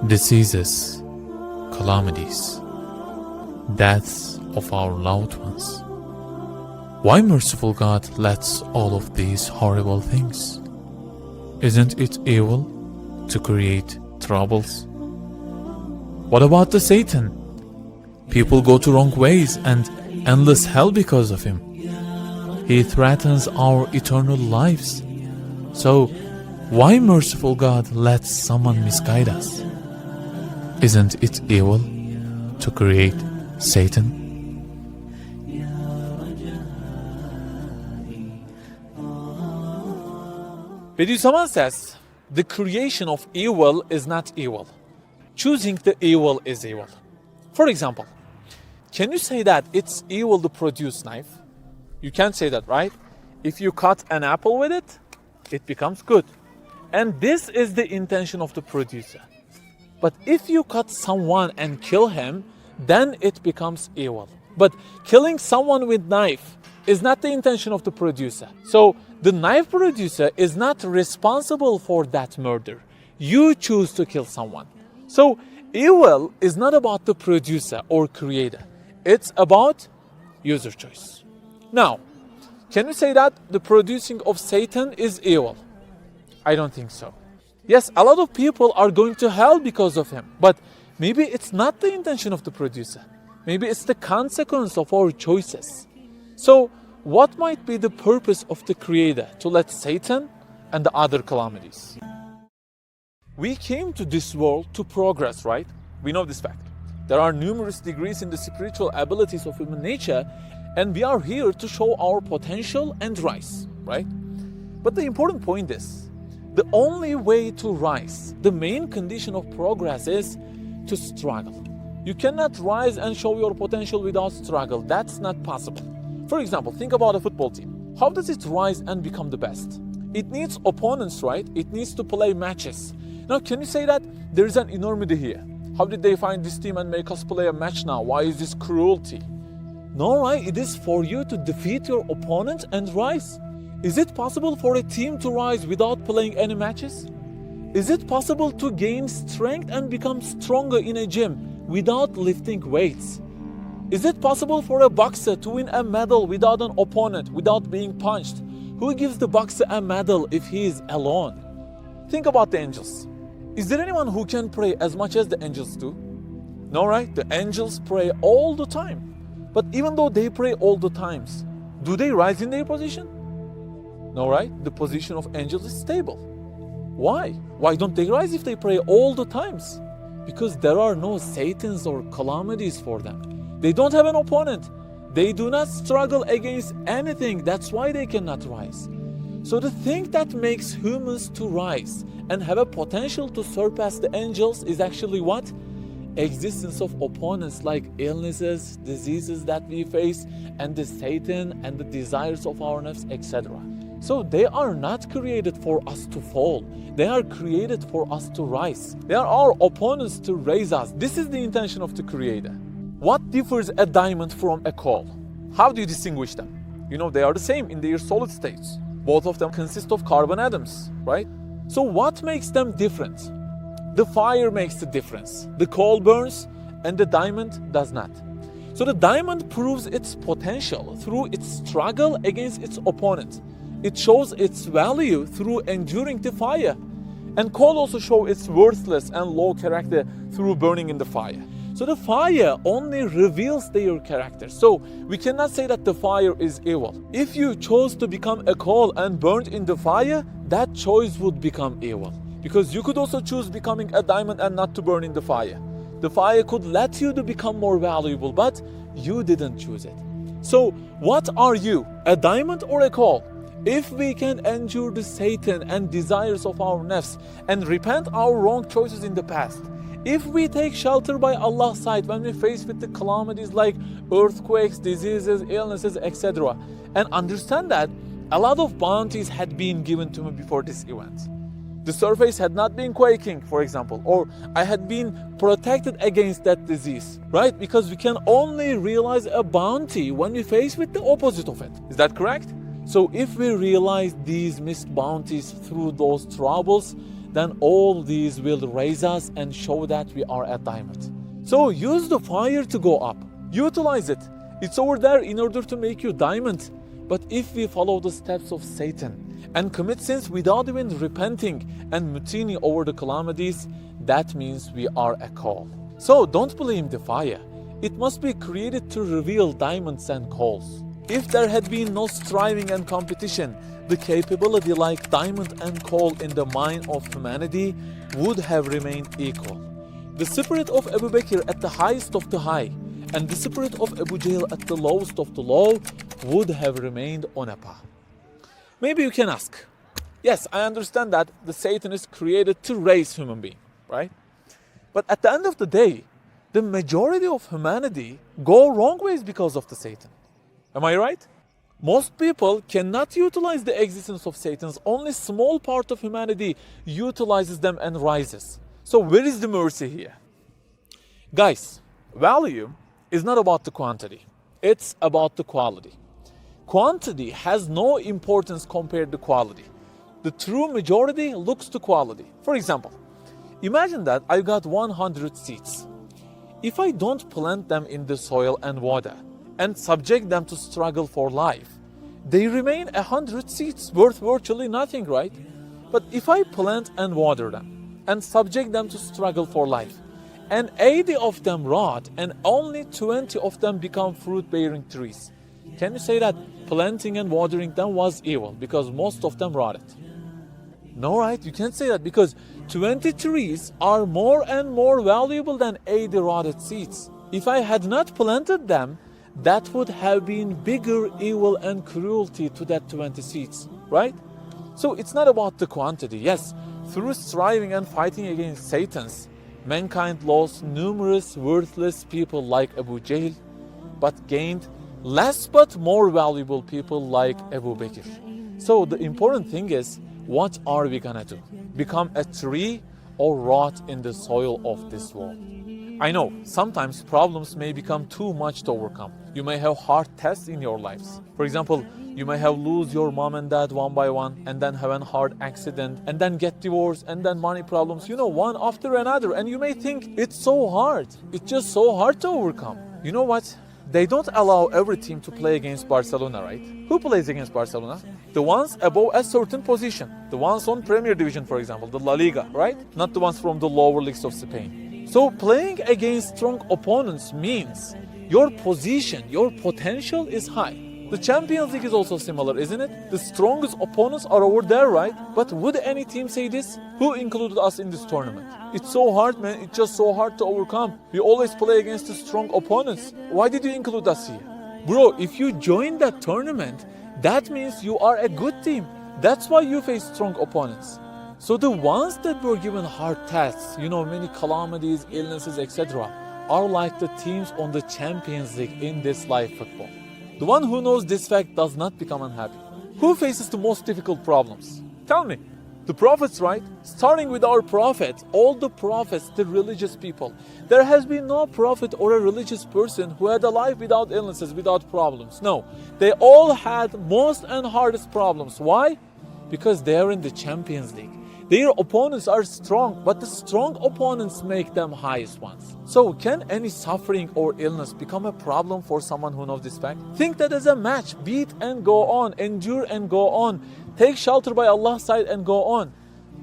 diseases, calamities, deaths of our loved ones. Why merciful God lets all of these horrible things? Isn't it evil to create troubles? What about the Satan? People go to wrong ways and endless hell because of him. He threatens our eternal lives. So, why merciful God lets someone misguide us? Isn't it evil to create Satan? Bediüzzaman says, the creation of evil is not evil. Choosing the evil is evil. For example, can you say that it's evil to produce knife? You can't say that, right? If you cut an apple with it, it becomes good. And this is the intention of the producer. But if you cut someone and kill him, then it becomes evil. But killing someone with knife is not the intention of the producer. So the knife producer is not responsible for that murder. You choose to kill someone. So evil is not about the producer or creator. It's about user choice. Now, can we say that the producing of Satan is evil? I don't think so. Yes, a lot of people are going to hell because of him, but maybe it's not the intention of the producer. Maybe it's the consequence of our choices. So, what might be the purpose of the Creator to let Satan and the other calamities? We came to this world to progress, right? We know this fact. There are numerous degrees in the spiritual abilities of human nature, and we are here to show our potential and rise, right? But the important point is, the only way to rise, the main condition of progress is to struggle. You cannot rise and show your potential without struggle. That's not possible. For example, think about a football team. How does it rise and become the best? It needs opponents, right? It needs to play matches. Now, can you say that there is an enormity here? How did they find this team and make us play a match now? Why is this cruelty? No, right? It is for you to defeat your opponent and rise. Is it possible for a team to rise without playing any matches? Is it possible to gain strength and become stronger in a gym without lifting weights? Is it possible for a boxer to win a medal without an opponent, without being punched? Who gives the boxer a medal if he is alone? Think about the angels. Is there anyone who can pray as much as the angels do? No, right? The angels pray all the time. But even though they pray all the times, do they rise in their position? No, right? The position of angels is stable. Why? Why don't they rise if they pray all the times? Because there are no Satans or calamities for them. They don't have an opponent. They do not struggle against anything. That's why they cannot rise. So the thing that makes humans to rise and have a potential to surpass the angels is actually what? Existence of opponents like illnesses, diseases that we face, and the Satan and the desires of our nafs, etc. So they are not created for us to fall. They are created for us to rise. They are our opponents to raise us. This is the intention of the Creator. What differs a diamond from a coal? How do you distinguish them? You know, they are the same in their solid states. Both of them consist of carbon atoms, right? So what makes them different? The fire makes the difference. The coal burns and the diamond does not. So the diamond proves its potential through its struggle against its opponent. It shows its value through enduring the fire. And coal also shows its worthless and low character through burning in the fire. So the fire only reveals their character. So we cannot say that the fire is evil. If you chose to become a coal and burned in the fire, that choice would become evil. Because you could also choose becoming a diamond and not to burn in the fire. The fire could let you to become more valuable, but you didn't choose it. So what are you, a diamond or a coal? If we can endure the Satan and desires of our nafs and repent our wrong choices in the past, if we take shelter by Allah's side when we face with the calamities like earthquakes, diseases, illnesses, etc., and understand that a lot of bounties had been given to me before this event. The surface had not been quaking, for example, or I had been protected against that disease, right? Because we can only realize a bounty when we face with the opposite of it. Is that correct? So if we realize these missed bounties through those troubles, then all these will raise us and show that we are a diamond. So use the fire to go up. Utilize it. It's over there in order to make you diamond. But if we follow the steps of Satan and commit sins without even repenting and mutiny over the calamities, that means we are a coal. So don't blame the fire. It must be created to reveal diamonds and coals. If there had been no striving and competition, the capability like diamond and coal in the mind of humanity would have remained equal. The spirit of Abu Bakr at the highest of the high and the spirit of Abu Jahl at the lowest of the low would have remained on a par. Maybe you can ask, yes, I understand that the Satan is created to raise human being, right? But at the end of the day, the majority of humanity go wrong ways because of the Satan. Am I right? Most people cannot utilize the existence of Satan's. Only small part of humanity utilizes them and rises. So where is the mercy here? Guys, value is not about the quantity. It's about the quality. Quantity has no importance compared to quality. The true majority looks to quality. For example, imagine that I got 100 seeds. If I don't plant them in the soil and water and subject them to struggle for life, they remain 100 seeds worth virtually nothing, right? But if I plant and water them and subject them to struggle for life, and 80 of them rot and only 20 of them become fruit-bearing trees, can you say that planting and watering them was evil because most of them rotted? No, right? You can't say that because 20 trees are more and more valuable than 80 rotted seeds. If I had not planted them, that would have been bigger evil and cruelty to that 20 seeds, right? So it's not about the quantity. Yes, through striving and fighting against Satan's, mankind lost numerous worthless people like Abu Jahl, but gained less but more valuable people like Abu Bakr. So the important thing is, what are we gonna do? Become a tree or rot in the soil of this world? I know, sometimes problems may become too much to overcome. You may have hard tests in your lives. For example, you may have lose your mom and dad one by one, and then have a hard accident, and then get divorced, and then money problems, one after another. And you may think, it's so hard. It's just so hard to overcome. You know what? They don't allow every team to play against Barcelona, right? Who plays against Barcelona? The ones above a certain position. The ones on Premier Division, for example, the La Liga, right? Not the ones from the lower leagues of Spain. So playing against strong opponents means your position, your potential is high. The Champions League is also similar, isn't it? The strongest opponents are over there, right? But would any team say this? Who included us in this tournament? It's so hard, man. It's just so hard to overcome. We always play against the strong opponents. Why did you include us here? Bro, if you join that tournament, that means you are a good team. That's why you face strong opponents. So the ones that were given hard tests, many calamities, illnesses, etc., are like the teams on the Champions League in this live football. The one who knows this fact does not become unhappy. Who faces the most difficult problems? Tell me. The prophets, right? Starting with our prophet, all the prophets, the religious people. There has been no prophet or a religious person who had a life without illnesses, without problems. No, they all had most and hardest problems. Why? Because they are in the Champions League. Their opponents are strong, but the strong opponents make them highest ones. So can any suffering or illness become a problem for someone who knows this fact? Think that as a match, beat and go on, endure and go on, take shelter by Allah's side and go on.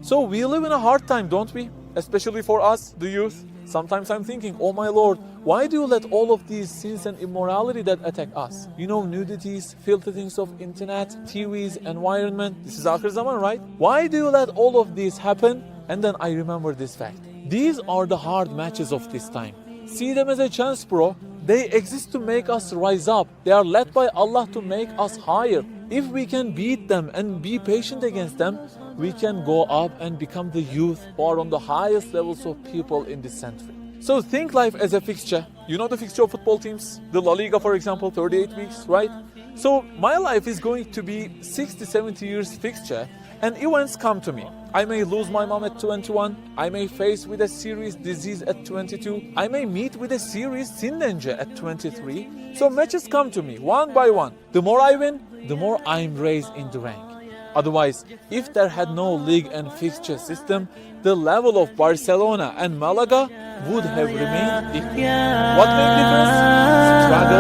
So we live in a hard time, don't we? Especially for us, the youth. Sometimes I'm thinking, oh my Lord, why do you let all of these sins and immorality that attack us? Nudities, filthy things of internet, TVs, environment. This is Akhir Zaman, right? Why do you let all of these happen? And then I remember this fact. These are the hard matches of this time. See them as a chance, bro. They exist to make us rise up. They are led by Allah to make us higher. If we can beat them and be patient against them, we can go up and become the youth who are on the highest levels of people in this century. So think life as a fixture. You know the fixture of football teams? The La Liga, for example, 38 weeks, right? So my life is going to be 60, 70 years fixture, and events come to me. I may lose my mom at 21. I may face with a serious disease at 22. I may meet with a serious sin danger at 23. So matches come to me one by one. The more I win, the more I'm raised in the rank. Otherwise, if there had no league and fixture system, the level of Barcelona and Malaga would have remained equal. What made difference? Struggle